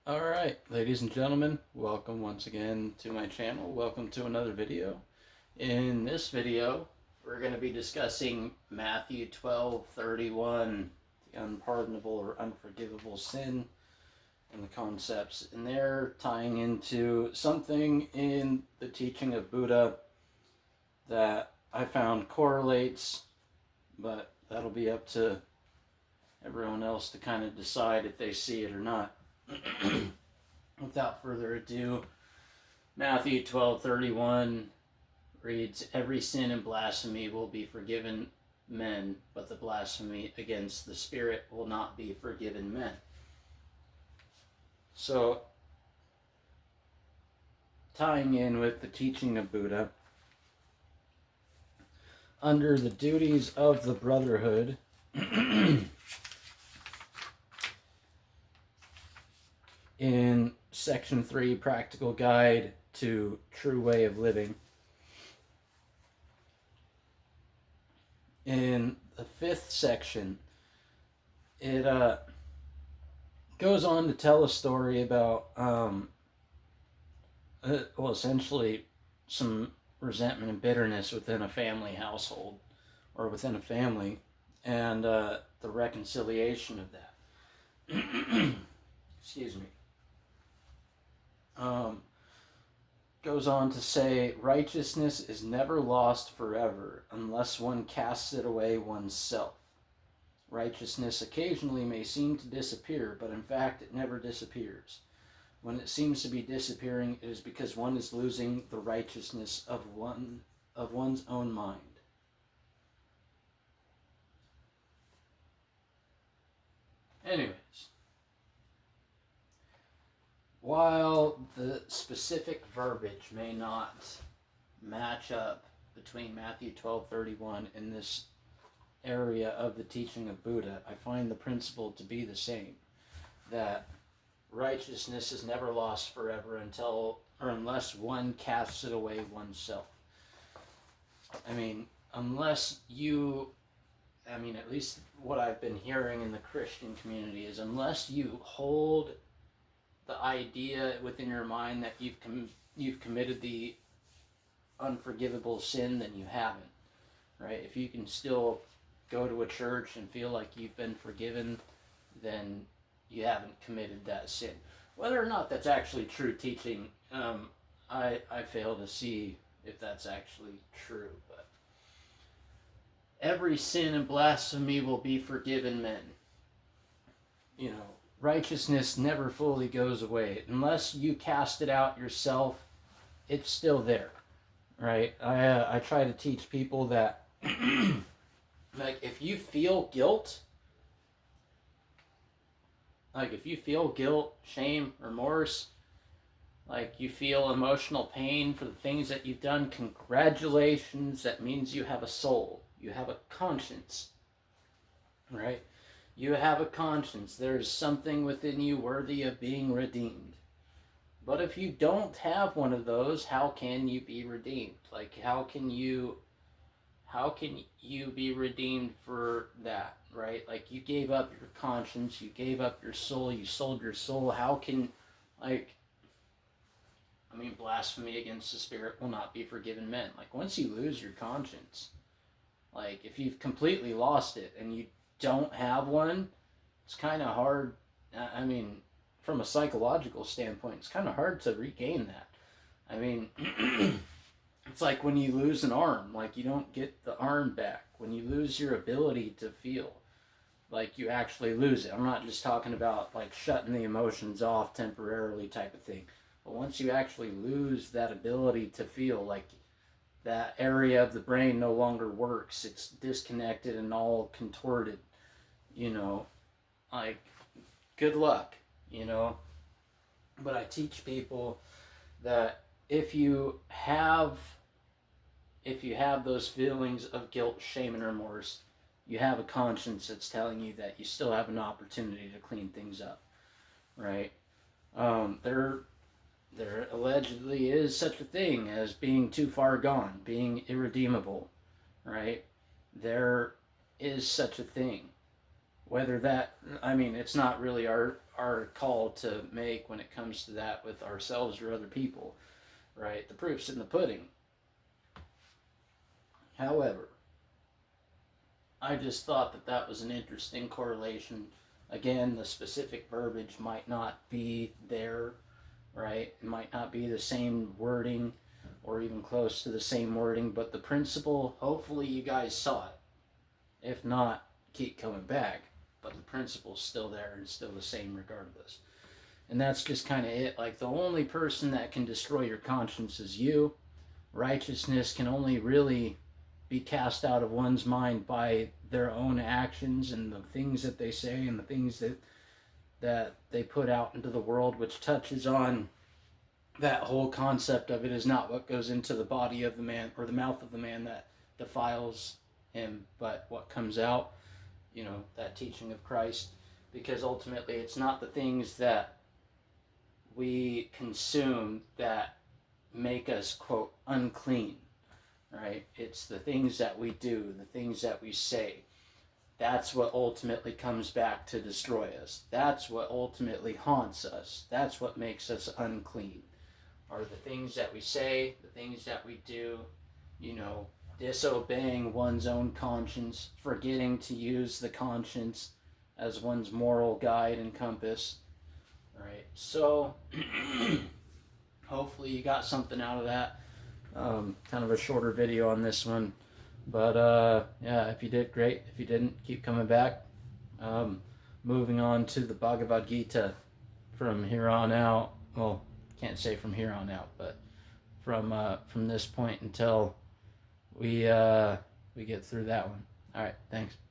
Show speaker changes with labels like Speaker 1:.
Speaker 1: Alright, ladies and gentlemen, welcome once again to my channel. Welcome to another video. In this video, we're going to be discussing Matthew 12:31, the unpardonable or unforgivable sin, and the concepts in there, tying into something in the teaching of Buddha that I found correlates, but that'll be up to everyone else to kind of decide if they see it or not. Without further ado, Matthew 12:31 reads, "Every sin and blasphemy will be forgiven men, but the blasphemy against the Spirit will not be forgiven men." So, tying in with the teaching of Buddha, under the duties of the Brotherhood, in Section 3, Practical Guide to True Way of Living, in the 5th section, it goes on to tell a story about, essentially some resentment and bitterness within a family household, or within a family, and the reconciliation of that. Excuse me. Goes on to say, righteousness is never lost forever unless one casts it away oneself. Righteousness occasionally may seem to disappear, but in fact it never disappears. When it seems to be disappearing, it is because one is losing the righteousness of one's own mind. Anyways, while the specific verbiage may not match up between Matthew 12:31 and this area of the teaching of Buddha, I find the principle to be the same, that righteousness is never lost forever unless one casts it away oneself. I mean, at least what I've been hearing in the Christian community is, unless you hold the idea within your mind that you've committed the unforgivable sin, then you haven't, right? If you can still go to a church and feel like you've been forgiven, then you haven't committed that sin. Whether or not that's actually true teaching, I fail to see if that's actually true. But every sin and blasphemy will be forgiven men. Righteousness never fully goes away. Unless you cast it out yourself, it's still there, right? I try to teach people that, like, if you feel guilt, shame, remorse, like you feel emotional pain for the things that you've done, congratulations. That means you have a soul. You have a conscience, right? You have a conscience. There's something within you worthy of being redeemed. But if you don't have one of those, how can you be redeemed? Like, how can you be redeemed for that, right? Like, you gave up your conscience, you gave up your soul, you sold your soul. How can, blasphemy against the Spirit will not be forgiven men. Like, once you lose your conscience, like, if you've completely lost it and you don't have one, it's kind of hard. From a psychological standpoint, it's kind of hard to regain that. It's like when you lose an arm, like, you don't get the arm back. When you lose your ability to feel, like, you actually lose it. I'm not just talking about, like, shutting the emotions off temporarily type of thing. But once you actually lose that ability to feel, like, that area of the brain no longer works, it's disconnected and all contorted, like, good luck, But I teach people that if you have those feelings of guilt, shame, and remorse, you have a conscience that's telling you that you still have an opportunity to clean things up, right? There allegedly is such a thing as being too far gone, being irredeemable, right? There is such a thing. Whether that, it's not really our are called to make when it comes to that with ourselves or other people, right? The proof's in the pudding. However, I just thought that that was an interesting correlation. Again, the specific verbiage might not be there, right? It might not be the same wording or even close to the same wording, but the principle, hopefully you guys saw it. If not, keep coming back. But the principle's still there and still the same regardless. And that's just kind of it. Like, the only person that can destroy your conscience is you. Righteousness can only really be cast out of one's mind by their own actions and the things that they say and the things that they put out into the world, which touches on that whole concept of it is not what goes into the body of the man or the mouth of the man that defiles him, but what comes out, that teaching of Christ. Because ultimately it's not the things that we consume that make us, quote, unclean, right? It's the things that we do, the things that we say. That's what ultimately comes back to destroy us. That's what ultimately haunts us. That's what makes us unclean. Are the things that we say, the things that we do, disobeying one's own conscience, forgetting to use the conscience as one's moral guide and compass, right? So, hopefully you got something out of that. Kind of a shorter video on this one. But, yeah, if you did, great. If you didn't, keep coming back. Moving on to the Bhagavad Gita from here on out. Well, can't say from here on out, but from this point until we get through that one. All right, thanks.